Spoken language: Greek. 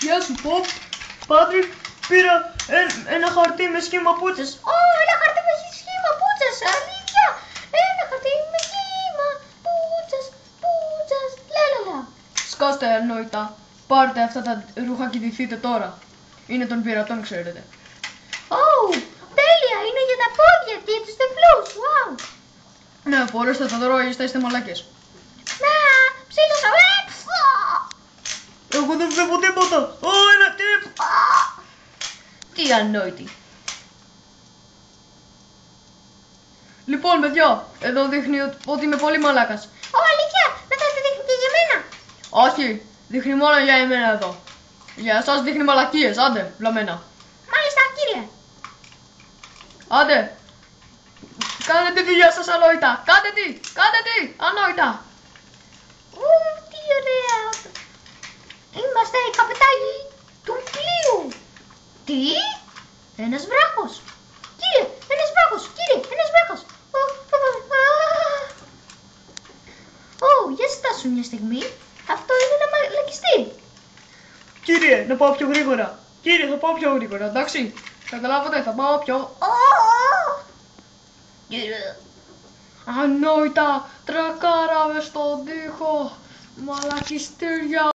Γεια σου, Ποπ. Πάτρικ, πήρα ένα χαρτί με σχήμα πούτσας. Ένα χαρτί με σχήμα πούτσας, αλήθεια. Ένα χαρτί με σχήμα πούτσας, λαλαλα. Σκάστε ανόητα. Πάρτε αυτά τα ρούχα και ντυθείτε τώρα. Είναι των πειρατών, ξέρετε. Τέλεια, είναι για τα πόδια και τους τεφλούς, wow. Ναι, φορέστε τα τώρα, είστε μαλάκες. Να, ψήλωσα, Εγώ δεν βλέπω τίποτα. Ένα τύπ. Τι ανόητη. Λοιπόν, παιδιά, εδώ δείχνει ότι είμαι πολύ μαλάκας. Αλήθεια, μετά το δείχνει και για μένα. Όχι, δείχνει μόνο για εμένα εδώ. Για εσάς δείχνει μαλακίες, άντε, βλαμμένα. Μάλιστα, κύριε. Άντε, κάντε τη δουλειά σας ανόητα. Κάντε τι, ανόητα. Τι ωραία. Είμαστε οι καπετάνοι του πλοίου. Τι, ένας βράχος. Κύριε, ένας βράχος. Για στάσου μια στιγμή. Αυτό είναι ένα μαλακιστήρι. Κύριε, να πάω πιο γρήγορα. Κύριε, θα πάω πιο γρήγορα, εντάξει. Καταλάβατε, θα πάω πιο... Κύριε. Ανόητα, τρακάραμε στον τοίχο. Μαλακιστήρια.